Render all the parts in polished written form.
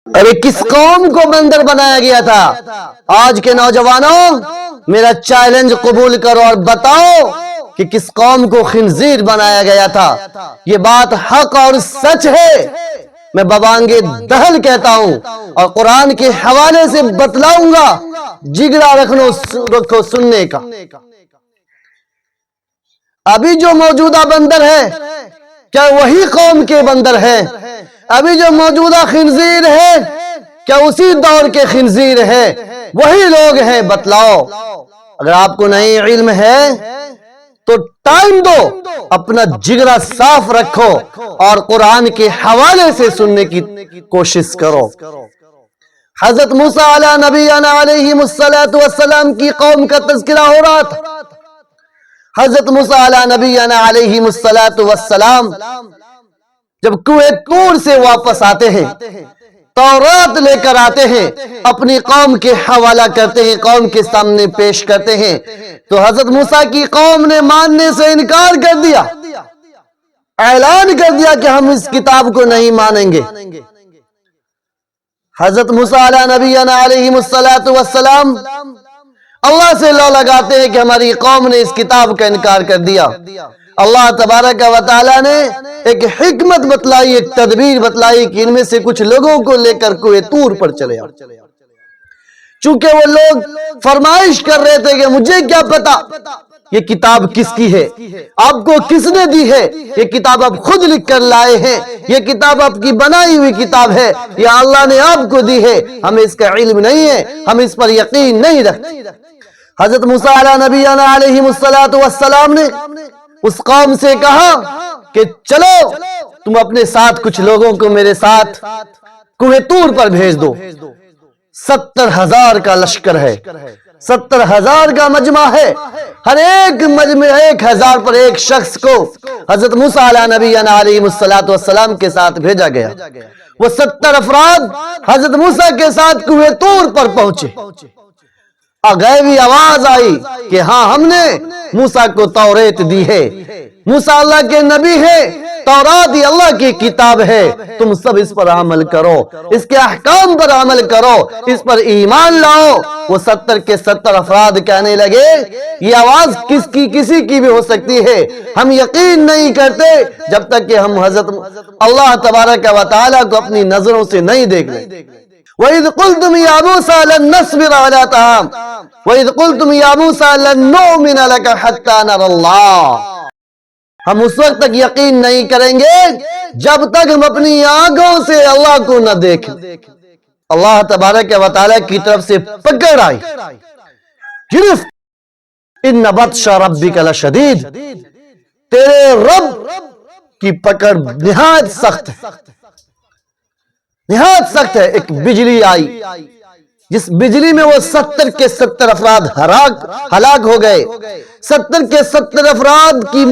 ارے کس قوم کو بندر بنایا گیا تھا؟ آج کے نوجوانوں میرا چیلنج قبول کرو اور بتاؤ کہ کس قوم کو خنزیر بنایا گیا تھا۔ یہ بات حق اور سچ ہے، میں ببانگ دہل کہتا ہوں اور قرآن کے حوالے سے بتلاؤں گا، جگرا رکھو سننے کا۔ ابھی جو موجودہ بندر ہے کیا وہی قوم کے بندر ہے؟ ابھی جو موجودہ خنزیر ہے کیا اسی دور کے خنزیر ہے؟ وہی لوگ ہیں؟ بتلاؤ۔ اگر آپ کو نہیں علم ہے تو ٹائم دو، اپنا جگرا صاف رکھو اور قرآن کے حوالے سے سننے کی کوشش کرو۔ حضرت موسیٰ علیہ نبینا علیہ السلام کی قوم کا تذکرہ ہو رہا تھا۔ حضرت موسیٰ علیہ نبینا علیہ السلام جب کوہ طور سے واپس آتے ہیں، تورات لے کر آتے ہیں، اپنی قوم کے حوالہ کرتے ہیں، قوم کے سامنے پیش کرتے ہیں، تو حضرت موسیٰ کی قوم نے ماننے سے انکار کر دیا، اعلان کر دیا کہ ہم اس کتاب کو نہیں مانیں گے۔ حضرت موسیٰ علیہ نبینا علیہ السلام اللہ سے لو لگاتے ہیں کہ ہماری قوم نے اس کتاب کا انکار کر دیا۔ اللہ تبارک و تعالیٰ نے ایک حکمت بتلائی، ایک تدبیر بتلائی کہ ان میں سے کچھ لوگوں کو لے کر کوہ طور پر چلے آؤ۔ چونکہ وہ لوگ فرمائش کر رہے تھے کہ مجھے کیا پتا یہ کتاب کس کی ہے، آپ کو کس نے دی ہے، یہ کتاب آپ خود لکھ کر لائے ہیں، یہ کتاب آپ کی بنائی ہوئی کتاب ہے، یا اللہ نے آپ کو دی ہے، ہمیں اس کا علم نہیں ہے، ہم اس پر یقین نہیں رکھتے۔ حضرت موسیٰ علیہ نبینا علیہ السلام نے اس قوم سے کہا کہ چلو تم اپنے ساتھ کچھ لوگوں کو میرے ساتھ کوہ طور پر بھیج دو۔ 70,000 کا لشکر ہے، 70,000 کا مجمع ہے، ہر ایک مجمع 1,000 پر ایک شخص کو حضرت موسیٰ علیہ نبینا علیہ السلام کے ساتھ بھیجا گیا۔ وہ 70 افراد حضرت موسیٰ کے ساتھ کوہ طور پر پہنچے، غیبی آواز آئی کہ ہاں ہم نے موسیٰ کو توریت دی ہے، موسیٰ اللہ کے نبی ہے، تورات یہ اللہ کی کتاب ہے، تم سب اس پر عمل کرو، اس کے احکام پر عمل کرو، اس پر ایمان لاؤ۔ وہ 70 کے 70 افراد کہنے لگے یہ آواز کسی کی بھی ہو سکتی ہے، ہم یقین نہیں کرتے جب تک کہ ہم حضرت اللہ تبارک و تعالیٰ کو اپنی نظروں سے نہیں دیکھ لیں۔ وَإِذْ قُلْتُمْ يَا مُوسَىٰ لَن نَّصْبِرَ عَلَىٰ طَعَامٍ وَإِذْ قُلْتُمْ يَا مُوسَىٰ لَن نُّؤْمِنَ لَكَ حَتَّىٰ نَرَى اللَّهَ، ہم اس وقت تک یقین نہیں کریں گے جب تک ہم اپنی آنکھوں سے اللہ کو نہ دیکھیں۔ اللہ تبارک و تعالیٰ کی طرف سے پکڑ آئی، گرفت۔ اِنَّ بَطْشَ رَبِّكَ لَشَدِيدٌ، تیرے رب کی پکڑ نہایت سخت ہے، نہایت سخت ہے۔ ایک بجلی آئی، جس بجلی میں وہ 70 کے 70 افراد ہلاک ہو گئے، 70 کے 70 افراد کی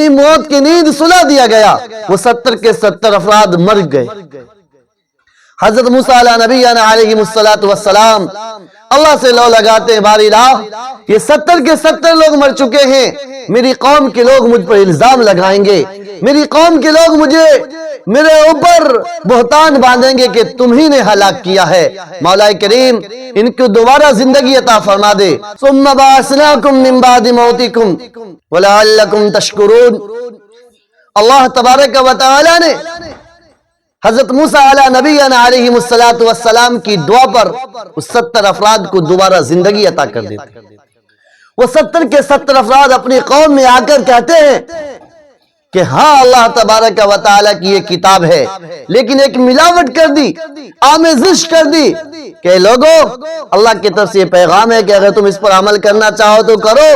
موت کی نیند سلا دیا گیا، وہ 70 کے 70 افراد مر گئے۔ حضرت موسیٰ علیہ نبینا علیہ السلام اللہ سے لو لگاتے ہیں باری راہ، یہ 70 کے 70 لوگ مر چکے ہیں، میری قوم کے لوگ مجھ پر الزام لگائیں گے، میری قوم کے لوگ میرے اوپر بہتان باندھیں گے کہ تم ہی نے ہلاک کیا ہے۔ مولا کریم ان کو دوبارہ زندگی عطا فرما دے۔ ثم بعثناکم من بعد موتکم ولعلکم تشکرون۔ اللہ تبارک و تعالی نے حضرت موسیٰ علیہ نبینا علیہ السلام کی دعا پر اس 70 افراد کو دوبارہ زندگی عطا کر دیتے۔ وہ 70 کے 70 افراد اپنی قوم میں آ کر کہتے ہیں کہ ہاں اللہ تبارک و تعالیٰ کی یہ کتاب ہے، لیکن ایک ملاوٹ کر دی، آمیزش کر دی کہ لوگوں اللہ کی طرف سے یہ پیغام ہے کہ اگر تم اس پر عمل کرنا چاہو تو کرو،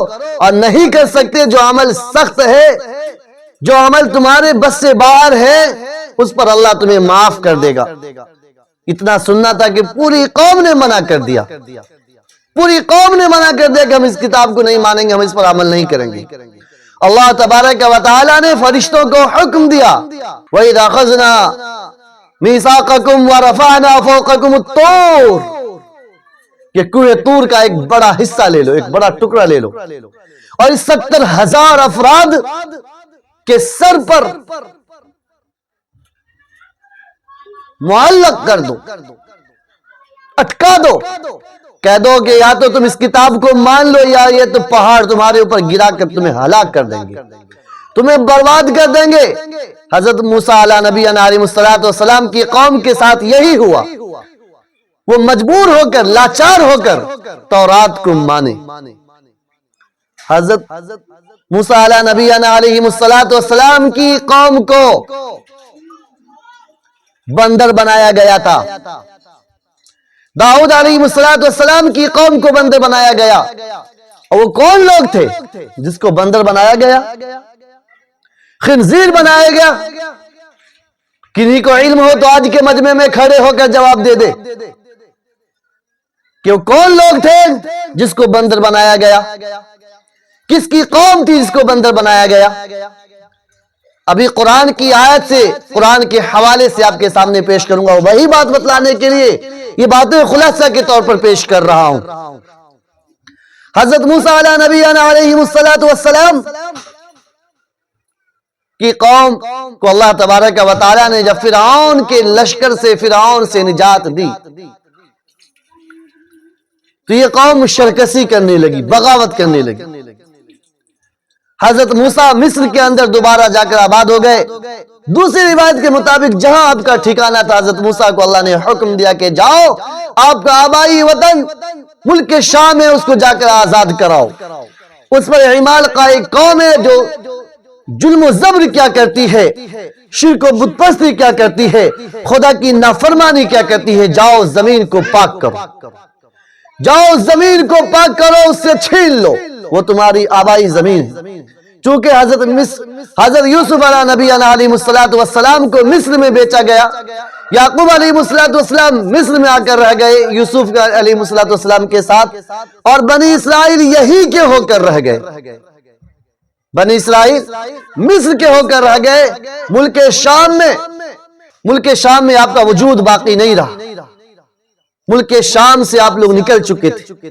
اور نہیں کر سکتے جو عمل سخت ہے، جو عمل تمہارے بس سے باہر ہے، اس پر اللہ تمہیں معاف کر دے گا۔ اتنا سننا تھا کہ پوری قوم نے منع کر دیا، پوری قوم نے منع کر دیا کہ ہم اس کتاب کو نہیں مانیں گے، ہم اس پر عمل نہیں کریں گے۔ اللہ تبارک و تعالیٰ نے فرشتوں کو حکم دیا، وَإِذْ أَخَذْنَا مِيثَاقَكُمْ وَرَفَعْنَا فَوْقَكُمُ الطُّورَ، کہ کوہ طور کا ایک بڑا حصہ لے لو، ایک بڑا ٹکڑا لے لو، اور اس 70,000 افراد کے سر پر معلق کر دو، اٹکا دو، کہہ دو کہ یا تو تم اس کتاب کو مان لو یا یہ تو پہاڑ تمہارے اوپر گرا کر تمہیں ہلاک کر دیں گے، تمہیں برباد کر دیں گے۔ حضرت موسیٰ علیہ نبی علیہ السلام کی قوم کے ساتھ یہی ہوا، وہ مجبور ہو کر، لاچار ہو کر تورات کو مانے۔ حضرت موسیٰ علیہ نبی علیہ السلام کی قوم کو بندر بنایا گیا تھا، داؤد علیہ السلام کی قوم کو بندر بنایا گیا، اور وہ کون لوگ تھے جس کو بندر بنایا گیا، خنزیر بنایا گیا؟ کنہیں کو علم ہو تو آج کے مجمع میں کھڑے ہو کر جواب دے دے کہ وہ کون لوگ تھے جس کو بندر بنایا گیا، کس کی قوم تھی جس کو بندر بنایا گیا؟ ابھی قرآن کی آیت سے، قرآن کے حوالے سے آپ کے سامنے پیش کروں گا، وہی بات بتلانے کے لیے یہ باتیں خلاصہ کے طور پر پیش کر رہا ہوں۔ حضرت موسیٰ علیہ نبی علیہ السلام کی قوم کو اللہ تبارک و تعالیٰ نے جب فرعون کے لشکر سے، فرعون سے نجات دی تو یہ قوم شرکسی کرنے لگی، بغاوت کرنے لگی۔ حضرت موسیٰ مصر کے اندر دوبارہ جا کر آباد ہو گئے۔ دوسری روایت کے مطابق جہاں آپ کا ٹھکانہ تھا، حضرت موسیٰ کو اللہ نے حکم دیا کہ جاؤ، آپ کا آبائی وطن ملک شام ہے، اس کو جا کر آزاد کراؤ۔ اس پر عمالقہ ایک قوم ہے جو ظلم و زبر کیا کرتی ہے، شرک و بت پرستی کیا کرتی ہے، خدا کی نافرمانی کیا کرتی ہے۔ جاؤ زمین کو پاک کرو، جاؤ زمین کو پاک کرو، اس سے چھین لو، وہ تمہاری آبائی زمین ہے۔ چونکہ حضرت یوسف علیہ نبی علیہ السلام کو مصر میں بیچا گیا، یعقوب علیہ السلام مصر میں آ کر رہ گئے یوسف علیہ السلام کے ساتھ، اور بنی اسرائیل یہی کے ہو کر رہ گئے، بنی اسرائیل مصر کے ہو کر رہ گئے۔ ملک شام میں آپ کا وجود باقی نہیں رہا، ملک شام سے آپ لوگ نکل چکے تھے۔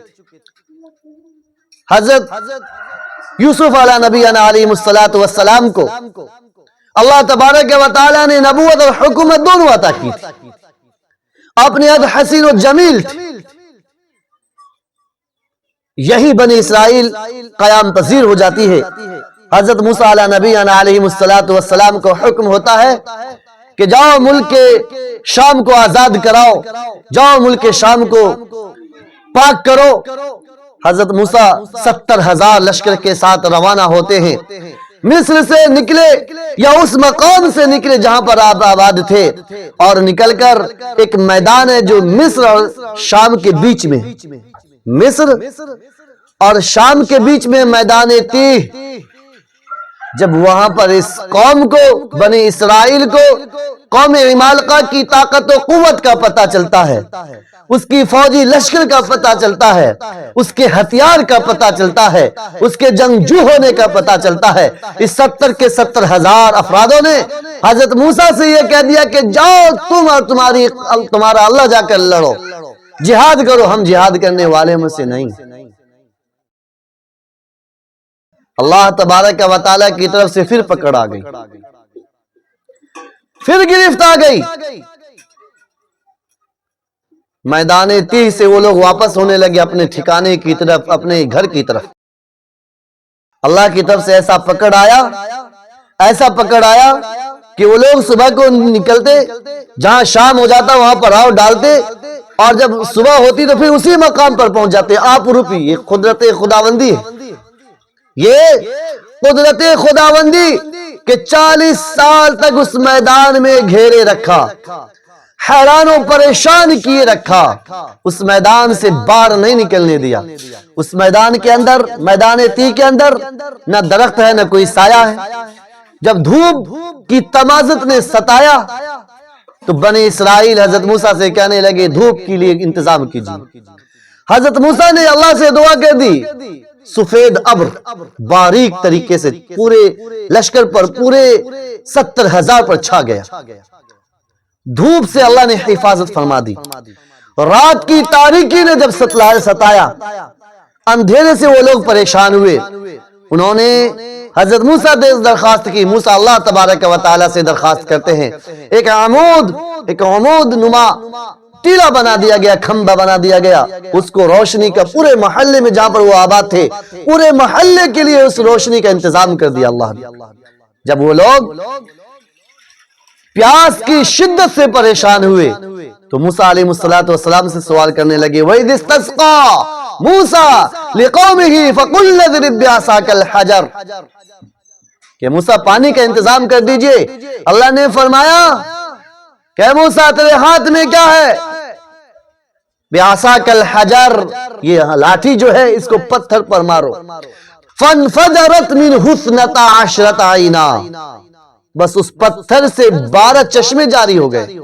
حضرت یوسف علیہ نبی علیہ السلام کو اللہ تبارک و تعالیٰ نے نبوت اور حکومت دونوں عطا کی تھی، اپنے عد حسین و جمیل تھی۔ یہی بنی اسرائیل قیام پذیر ہو جاتی ہے۔ حضرت موسیٰ علیہ نبی علیہ السلام کو حکم ہوتا ہے کہ جاؤ ملک شام کو آزاد کراؤ، جاؤ ملک شام کو پاک کرو۔ حضرت موسیٰ 70,000 لشکر کے ساتھ روانہ ہوتے ہیں، مصر سے نکلے یا اس مقام سے نکلے جہاں پر آپ آباد تھے، اور نکل کر ایک میدان ہے جو مصر اور شام کے بیچ میں، مصر اور شام کے بیچ میں میدان تیہ۔ جب وہاں پر اس قوم کو، بنی اسرائیل کو، قوم عمالقہ کی طاقت و قوت کا پتہ چلتا ہے، اس کی فوجی لشکر کا پتہ چلتا ہے، اس کے ہتھیار کا پتہ چلتا ہے، اس کے جنگجو ہونے کا پتہ چلتا ہے، اس 70 کے 70,000 افرادوں نے حضرت موسیٰ سے یہ کہہ دیا کہ جاؤ تم اور تمہارا اللہ جا کر لڑو، جہاد کرو، ہم جہاد کرنے والے میں سے نہیں۔ اللہ تبارک و تعالیٰ کی طرف سے پھر پکڑ آ گئی، پھر گرفت آ گئی۔ میدان تیہ سے وہ لوگ واپس ہونے لگے اپنے ٹھکانے کی طرف، اپنے گھر کی طرف۔ اللہ کی طرف سے ایسا پکڑ آیا کہ وہ لوگ صبح کو نکلتے، جہاں شام ہو جاتا وہاں پر راؤ ڈالتے، اور جب صبح ہوتی تو پھر اسی مقام پر پہنچ جاتے۔ آپ روپی یہ قدرت خداوندی ہے، یہ قدرت خداوندی کہ 40 سال تک اس میدان میں گھیرے رکھا، حیران و پریشان کیے رکھا، اس میدان سے باہر نہیں نکلنے دیا۔ اس میدان کے اندر، میدان تیہ کے اندر نہ درخت ہے نہ کوئی سایہ ہے۔ جب دھوپ کی تمازت نے ستایا تو بنی اسرائیل حضرت موسیٰ سے کہنے لگے دھوپ کے لیے انتظام کیجیے۔ حضرت موسیٰ نے اللہ سے دعا کر دی، سفید ابر باریک طریقے سے پورے لشکر پر، پورے 70,000 پر چھا گیا۔ دھوپ سے اللہ نے حفاظت فرما دی۔ رات کی تاریکی نے جب ستایا، اندھیرے سے وہ لوگ پریشان ہوئے، انہوں نے حضرت موسیٰ نے درخواست کی. موسیٰ اللہ تبارک و تعالیٰ سے درخواست کرتے ہیں, ایک عمود نما ٹیلا بنا دیا گیا, کھمبا بنا دیا گیا, اس کو روشنی کا پورے محلے میں جہاں پر وہ آباد تھے پورے محلے کے لیے اس روشنی کا انتظام کر دیا اللہ نے. جب وہ لوگ پیاس کی شدت سے پریشان ہوئے تو موسیٰ علیہ السلام سے سوال کرنے لگے, وَإِذِ اسْتَسْقَىٰ مُوسَىٰ لِقَوْمِهِ فَقُلْ اضْرِب بِّعَصَاكَ الْحَجَرَ, کہ موسیٰ پانی کا انتظام کر دیجئے. اللہ نے فرمایا کہ موسیٰ تیرے ہاتھ میں کیا ہے؟ بِعَصَاكَ الْحَجَرَ, یہ لاٹھی جو ہے اس کو پتھر پر مارو. فَانْفَجَرَتْ مِنْهُ اثْنَتَا عَشْرَةَ عَيْنًا, بس اس پتھر سے 12 چشمے جاری ہو گئے.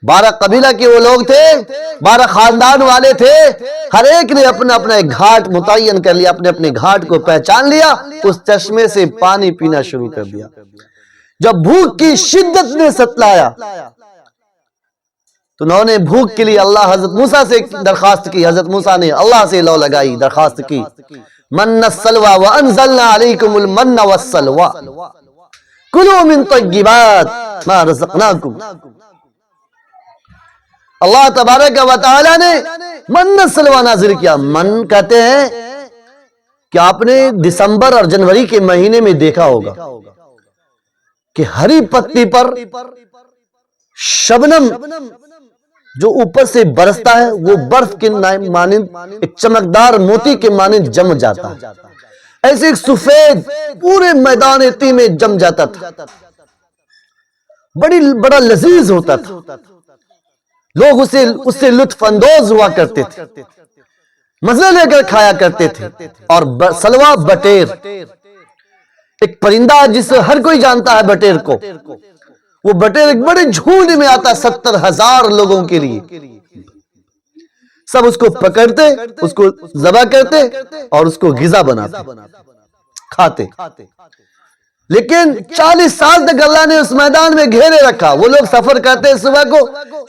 12 قبیلہ کے وہ لوگ تھے, 12 خاندان والے تھے, ہر ایک نے اپنا اپنا ایک گھاٹ متعین کر لیا, اپنے اپنے گھاٹ کو پہچان لیا, اس چشمے سے پانی پینا شروع کر دیا. جب بھوک کی شدت نے ستلایا تو انہوں نے بھوک کے لیے اللہ حضرت موسیٰ سے درخواست کی. حضرت موسیٰ نے اللہ سے لو لگائی, درخواست کی, من السلوى وانزلنا علیکم المن والسلوى کلوا من طیبات ما رزقناکم. اللہ تبارک و تعالی نے من السلوى نازل کیا. من کہتے ہیں کہ آپ نے دسمبر اور جنوری کے مہینے میں دیکھا ہوگا کہ ہری پتی پر شبنم جو اوپر سے برستا ہے وہ برف کے مانند ایک چمکدار موتی کے مانند جم جاتا ہے. ایسے ایک سفید پورے میدان تی میں جم جاتا تھا, بڑا لذیذ ہوتا تھا, لوگ اس سے لطف اندوز ہوا کرتے تھے, مزے لے کر کھایا کرتے تھے. اور سلوا بٹیر, ایک پرندہ جس ہر کوئی جانتا ہے بٹیر کو, وہ بٹیر ایک بڑے جھونڈ میں آتا 70,000 لوگوں کے لیے. سب اس کو پکڑتے, اس کو ذبح کرتے اور اس کو غذا بناتے کھاتے. لیکن 40 سال تک اللہ نے اس میدان میں گھیرے رکھا. وہ لوگ سفر کرتے, صبح کو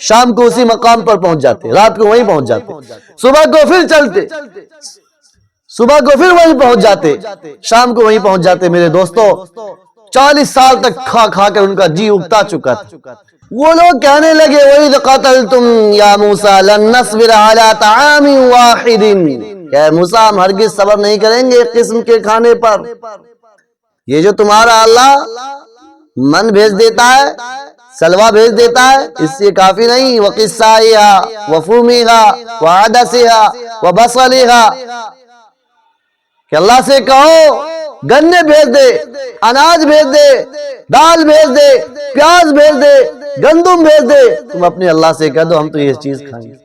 شام کو اسی مقام پر پہنچ جاتے, رات کو وہیں پہنچ جاتے, صبح کو پھر چلتے, صبح کو پھر وہیں پہنچ جاتے, شام کو وہیں پہنچ جاتے. میرے دوستو 40 سال تک کھا کھا کر ان کا جی اگتا چکا تھا. وہ لوگ کہنے لگے وَإِذْ قَتَلْتُمْ يَا مُوسَىٰ لَن نَّصْبِرَ عَلَىٰ طَعَامٍ وَاحِدٍ, کہ موسیٰ ہم ہرگز صبر نہیں کریں گے ایک قسم کے کھانے پر. یہ جو تمہارا اللہ من بھیج دیتا ہے, سلوا بھیج دیتا ہے, اس سے کافی نہیں. وَقِسَّائِهَا وَفُومِهَا وَعَدَسِهَا وَبَصَلِهَا, کہ اللہ سے کہو گنے بھیج دے, اناج بھیج دے, دال بھیج دے, پیاز بھیج دے, گندم بھیج دے. تم اپنے اللہ سے کہہ دو ہم تو یہ چیز کھائیں گے.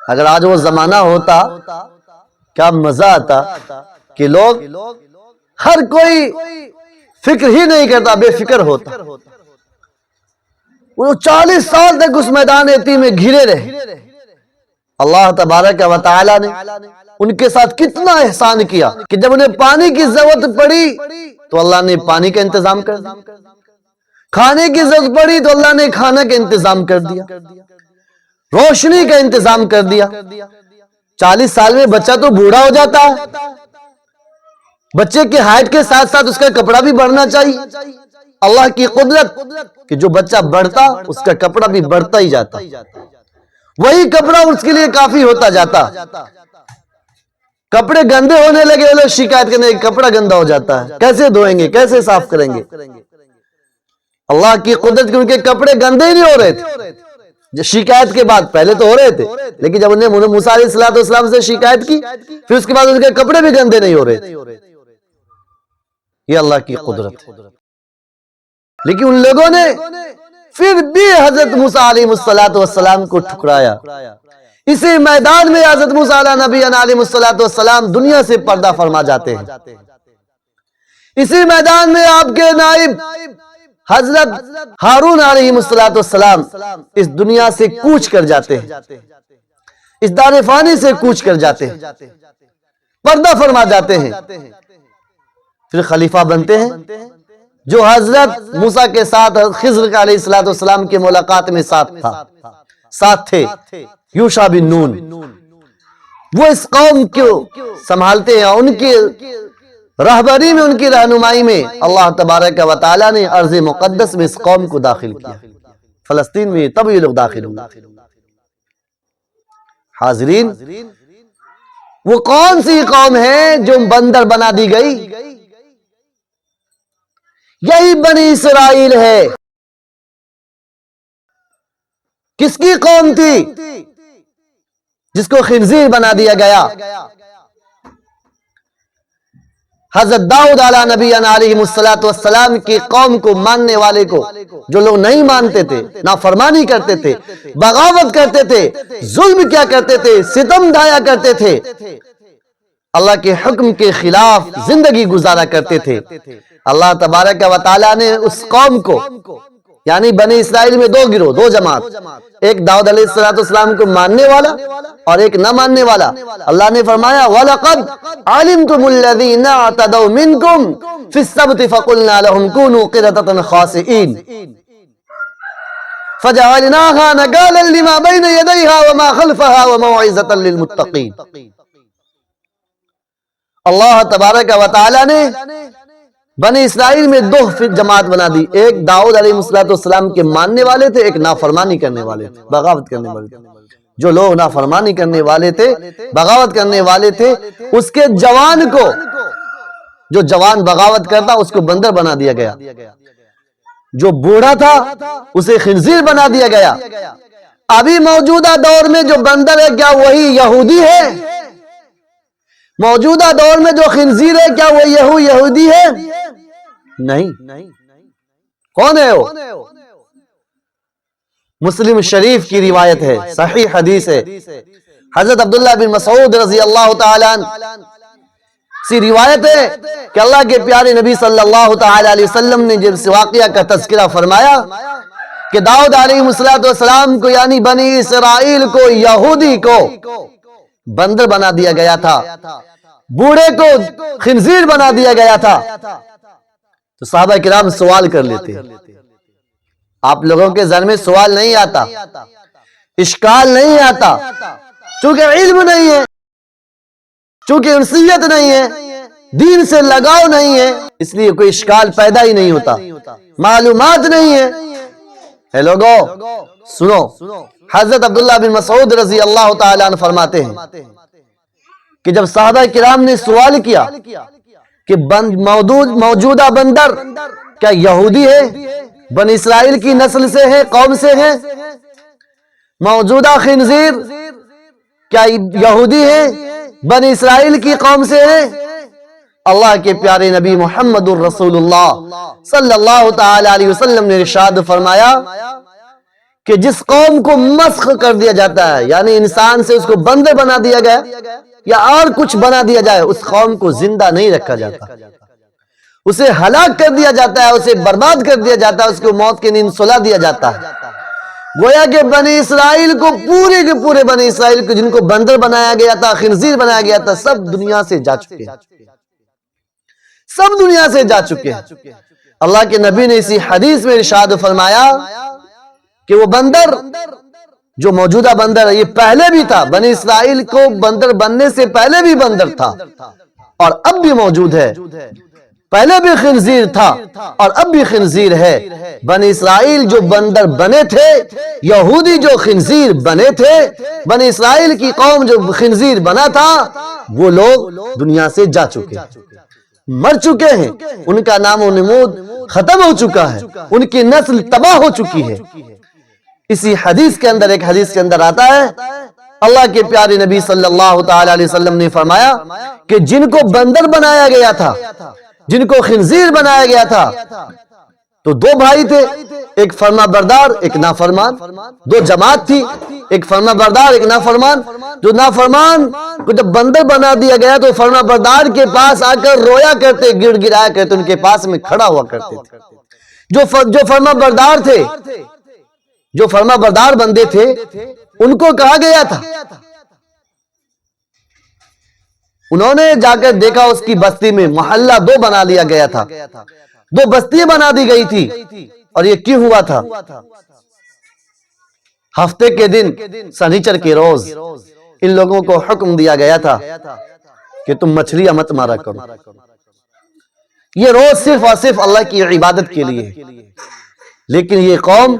اگر آج وہ زمانہ ہوتا کیا مزہ آتا کہ لوگ ہر کوئی فکر ہی نہیں کرتا, بے فکر ہوتا. وہ 40 سال تک اس میدان تی میں گھرے رہے. اللہ تبارک و تعالی نے ان کے ساتھ کتنا احسان کیا کہ جب انہیں پانی کی ضرورت پڑی تو اللہ نے پانی کا انتظام کر دیا, کھانے کی ضرورت پڑی تو اللہ نے کھانا کا انتظام کر دیا, روشنی کا انتظام کر دیا. 40 سال میں بچہ تو بوڑھا ہو جاتا ہے, بچے کی ہائٹ کے ساتھ ساتھ اس کا کپڑا بھی بڑھنا چاہیے. اللہ کی قدرت کہ جو بچہ بڑھتا اس کا کپڑا بھی بڑھتا ہی جاتا, وہی کپڑا اس کے لیے کافی ہوتا جاتا. کپڑے گندے ہونے لگے, وہ لوگ شکایت کرنے کہ کپڑا گندا ہو جاتا ہے, کیسے دھوئیں گے, کیسے صاف کریں گے. اللہ کی قدرت کہ ان کے کپڑے گندے ہی نہیں ہو رہے تھے. شکایت کے بعد پہلے تو ہو رہے تھے, لیکن جب انہیں موسیٰ علیہ السلام سے شکایت کی پھر اس کے بعد ان کے کپڑے بھی گندے نہیں ہو رہے تھے. یہ اللہ کی قدرت. لیکن ان لوگوں نے پھر بھی حضرت موسیٰ علیہ السلام کو ٹھکرایا. اسی میدان میں حضرت موسیٰ علیہ السلام دنیا سے پردہ فرما جاتے ہیں. اسی میدان میں آپ کے نائب حضرت ہارون علیہ السلام اس دنیا سے کوچ کر جاتے ہیں, اس دار فانی سے کوچ کر جاتے ہیں, پردہ فرما جاتے ہیں. پھر خلیفہ بنتے ہیں جو حضرت موسیٰ کے ساتھ خضر علیہ السلام کی ملاقات میں ساتھ تھے, یوشع بن نون. وہ اس قوم کو سنبھالتے ہیں, ان کے رہبری میں، ان کی رہنمائی میں اللہ تبارک و تعالیٰ نے ارض مقدس میں اس قوم کو داخل کیا، فلسطین میں تب یہ لوگ داخل ہوئے۔ حاضرین، وہ کون سی قوم ہے جو بندر بنا دی گئی؟ یہی بنی اسرائیل ہے۔ کس کی قوم تھی جس کو خنزیر بنا دیا گیا؟ حضرت داؤد علیہ نبی علیہ السلام کی قوم کو ماننے والے کو، جو لوگ نہیں مانتے تھے، نافرمانی کرتے تھے، بغاوت کرتے تھے، ظلم کیا کرتے تھے، ستم ڈھایا کرتے تھے، اللہ کے حکم کے خلاف زندگی گزارا کرتے تھے، اللہ تبارک و تعالیٰ نے اس قوم کو، یعنی بنی اسرائیل میں دو گروہ، دو جماعت، ایک داؤد علیہ السلام کو ماننے والا اور ایک نہ ماننے والا۔ اللہ نے فرمایا وَلَقَدْ عَلِمْتُمُ الَّذِينَ اعْتَدَوْا مِنْكُمْ فِي السَّبْتِ فَقُلْنَا لَهُمْ كُونُوا قِرَدَةً خَاسِئِينَ فَجَعَلْنَاهَا نَكَالًا لِمَا بَيْنَ يَدَيْهَا وَمَا خَلْفَهَا وَمَوْعِظَةً لِلْمُتَّقِينَ۔ اللہ تبارک و تعالیٰ نے بنی اسرائیل میں دو جماعت بنا دی، ایک داؤد علیہ السلام کے ماننے والے تھے، ایک نافرمانی کرنے والے تھے، بغاوت کرنے والے تھے۔ جو لوگ نافرمانی کرنے والے تھے، بغاوت کرنے والے تھے، اس کے جوان کو، جو جوان بغاوت کرتا اس کو بندر بنا دیا گیا، جو بوڑھا تھا اسے خنزیر بنا دیا گیا۔ ابھی موجودہ دور میں جو بندر ہے کیا وہی یہودی ہے؟ موجودہ دور میں جو خنزیر ہے کیا وہ یہودی ہے؟ نہیں۔ کون ہے وہ؟ مسلم شریف کی روایت ہے، صحیح حدیث ہے، حضرت عبداللہ بن مسعود رضی اللہ تعالیٰ عنہ سی روایت ہے کہ اللہ کے پیارے نبی صلی اللہ تعالیٰ علیہ وسلم نے جب اس واقعہ کا تذکرہ فرمایا کہ داؤد علیہ السلام کو، یعنی بنی اسرائیل کو، یہودی کو بندر بنا دیا گیا تھا، بوڑھے کو خنزیر بنا دیا گیا تھا، تو صحابہ کرام سوال کر لیتے ہیں۔ آپ لوگوں کے ذہن میں سوال نہیں آتا، اشکال نہیں آتا، چونکہ علم نہیں ہے، چونکہ انسیت نہیں ہے، دین سے لگاؤ نہیں ہے، اس لیے کوئی اشکال پیدا ہی نہیں ہوتا، معلومات نہیں ہے۔ اے لوگو سنو، حضرت عبداللہ بن مسعود رضی اللہ تعالیٰ عنہ فرماتے ہیں کہ جب صحابہ کرام نے سوال کیا کہ موجودہ بندر کیا یہودی ہے، بنی اسرائیل کی نسل سے ہے، قوم سے ہے؟ موجودہ خنزیر کیا یہودی ہے، بنی اسرائیل کی قوم سے ہے؟ اللہ کے پیارے نبی محمد الرسول اللہ صلی اللہ تعالی علیہ وسلم نے ارشاد فرمایا کہ جس قوم کو مسخ کر دیا جاتا ہے، یعنی انسان سے اس کو بندر بنا دیا گیا یا اور کچھ بنا دیا جائے، اس قوم کو زندہ نہیں رکھا جاتا، اسے ہلاک کر دیا جاتا ہے، اسے برباد کر دیا جاتا ہے، اس کو موت کی نیند سلا دیا جاتا ہے۔ گویا کہ بنی اسرائیل کو، پورے کے پورے بنی اسرائیل کو، جن کو بندر بنایا گیا تھا، خنزیر بنایا گیا تھا، سب دنیا سے جا چکے ہیں، سب دنیا سے جا چکے ہیں۔ اللہ کے نبی نے اسی حدیث میں ارشاد فرمایا کہ وہ بندر، جو موجودہ بندر ہے، یہ پہلے بھی تھا، بنی اسرائیل کو بندر بننے سے پہلے بھی بندر تھا اور اب بھی موجود ہے، پہلے بھی خنزیر تھا اور اب بھی خنزیر ہے۔ بنی اسرائیل جو بندر بنے تھے، یہودی جو خنزیر بنے تھے، بنی اسرائیل کی قوم جو خنزیر بنا تھا، وہ لوگ دنیا سے جا چکے ہیں، مر چکے ہیں، ان کا نام و نمود ختم ہو چکا ہے، ان کی نسل تباہ ہو چکی ہے۔ اسی حدیث کے اندر، ایک حدیث کے اندر آتا ہے، اللہ کے پیارے نبی صلی اللہ تعالی علیہ وسلم نے فرمایا کہ جن کو بندر بنایا گیا تھا، جن کو خنزیر بنایا گیا تھا، تو دو بھائی تھے، ایک فرما بردار ایک نافرمان، دو جماعت تھی، ایک فرما بردار ایک نافرمان۔ جو نافرمان کو جب بندر بنا دیا گیا تو فرما بردار کے پاس آ کر رویا کرتے، گڑ گڑایا کرتے، ان کے پاس میں کھڑا ہوا کرتے تھے۔ جو فرما بردار تھے، جو فرما بردار بندے تھے، ان کو کہا گیا تھا، انہوں نے جا کر دیکھا اس کی بستی میں محلہ دو بنا لیا گیا تھا، دو بستیاں بنا دی گئی تھی۔ اور یہ کیوں ہوا تھا؟ ہفتے کے دن، سنیچر کے روز، ان لوگوں کو حکم دیا گیا تھا کہ تم مچھلیاں مت مارا کرو، یہ روز صرف اور صرف اللہ کی عبادت کے لیے، لیکن یہ قوم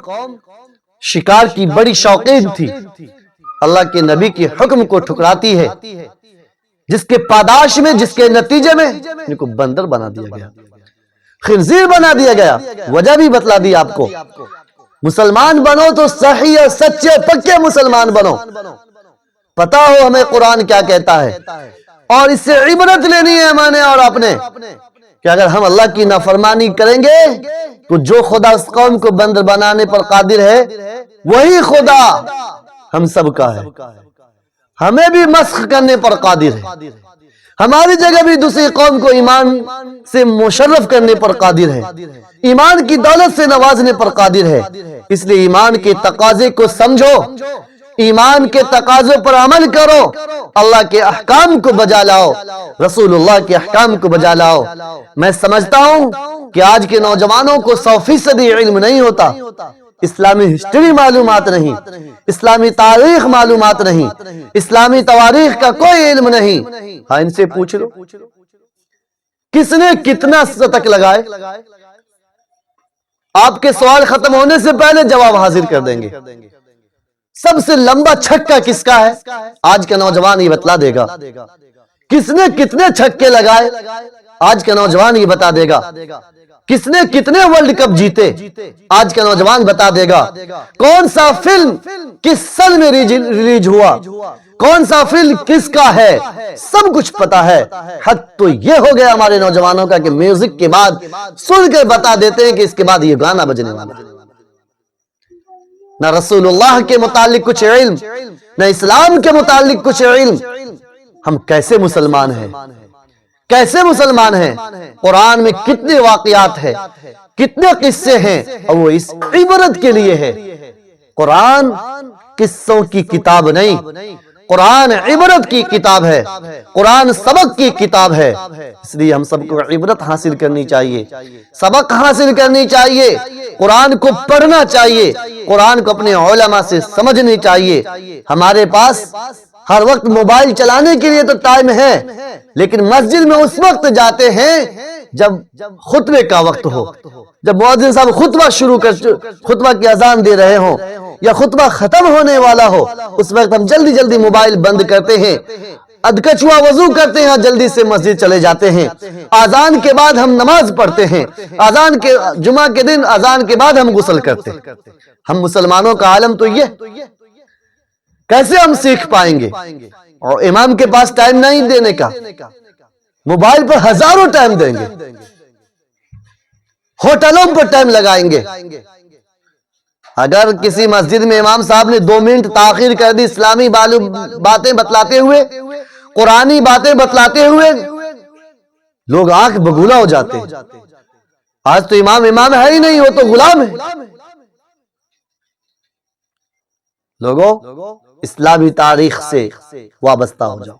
شکار کی بڑی شوقین تھی، اللہ کے نبی کے حکم کو ٹھکراتی ہے، جس کے پاداش میں، جس کے نتیجے میں ان کو بندر بنا دیا گیا، خنزیر بنا دیا گیا۔ وجہ بھی بتلا دی آپ کو، مسلمان بنو تو صحیح اور سچے پکے مسلمان بنو، پتا ہو ہمیں قرآن کیا کہتا ہے، اور اس سے عبرت لینی ہے میں نے اور آپ نے، کہ اگر ہم اللہ کی نافرمانی کریں گے تو جو خدا اس قوم کو بندر بنانے پر قادر ہے وہی خدا ہم سب کا ہے، ہمیں بھی مسخ کرنے پر قادر ہے، ہماری جگہ بھی دوسری قوم کو ایمان سے مشرف کرنے پر قادر ہے، ایمان کی دولت سے نوازنے پر قادر ہے۔ اس لیے ایمان کے تقاضے کو سمجھو، ایمان کے تقاضوں پر عمل کرو، اللہ کے احکام کو بجا لاؤ، رسول اللہ کے احکام کو بجا لاؤ۔ میں سمجھتا ہوں کہ آج کے نوجوانوں کو 100% علم نہیں ہوتا، اسلامی ہسٹری معلومات نہیں، اسلامی تاریخ معلومات نہیں، اسلامی تواریخ کا کوئی علم نہیں۔ ہاں ان سے پوچھ لو کس نے کتنا شتک لگائے، آپ کے سوال ختم ہونے سے پہلے جواب حاضر کر دیں گے۔ سب سے لمبا چھکا کس کا ہے، آج کا نوجوان یہ بتلا دے گا۔ کس نے کتنے چھکے لگائے، آج کا نوجوان یہ بتا دے گا۔ کس نے کتنے ورلڈ کپ جیتے، آج کا نوجوان بتا دے گا۔ کون سا فلم کس سال میں ریلیز ہوا، کون سا فلم کس کا ہے، سب کچھ پتا ہے۔ حد تو یہ ہو گیا ہمارے نوجوانوں کا کہ میوزک کے بعد سن کے بتا دیتے ہیں کہ اس کے بعد یہ گانا بجنے والا ہے۔ نہ رسول اللہ کے متعلق کچھ علم، نہ اسلام کے متعلق کچھ علم۔ ہم کیسے مسلمان ہیں، کیسے مسلمان ہیں؟ قرآن میں کتنے واقعات ہیں، کتنے قصے ہیں، اور وہ اس عبرت کے لیے ہے۔ قرآن قصوں کی کتاب نہیں، قرآن عبرت کی کتاب ہے، قرآن سبق کی کتاب ہے۔ اس لیے ہم سب کو عبرت حاصل کرنی چاہیے، سبق حاصل کرنی چاہیے، قرآن کو پڑھنا چاہیے، قرآن کو اپنے علماء سے سمجھنی چاہیے۔ ہمارے پاس ہر وقت موبائل چلانے کے لیے تو ٹائم ہے، لیکن مسجد میں اس وقت جاتے ہیں جب خطبے کا وقت ہو، جب مؤذن صاحب خطبہ کی اذان دے رہے ہوں یا خطبہ ختم ہونے والا ہو، اس وقت ہم جلدی جلدی موبائل بند کرتے ہیں، ادکچوا وضو کرتے ہیں، جلدی سے مسجد چلے جاتے ہیں۔ اذان کے بعد ہم نماز پڑھتے ہیں، جمعہ کے دن اذان کے بعد ہم غسل کرتے ہیں۔ ہم مسلمانوں کا عالم تو یہ، کیسے ہم سیکھ پائیں گے؟ اور امام کے پاس ٹائم نہیں دینے کا، موبائل پر ہزاروں ٹائم دیں گے، ہوٹلوں پر ٹائم لگائیں گے۔ اگر کسی مسجد میں امام صاحب نے 2 منٹ تاخیر کر دی اسلامی باتیں بتلاتے ہوئے، قرآنی باتیں بتلاتے ہوئے، لوگ آنکھ بگولا ہو جاتے ہیں۔ آج تو امام ہے ہی نہیں، وہ تو غلام ہے۔ لوگوں اسلامی تاریخ سے وابستہ ہو جاؤ۔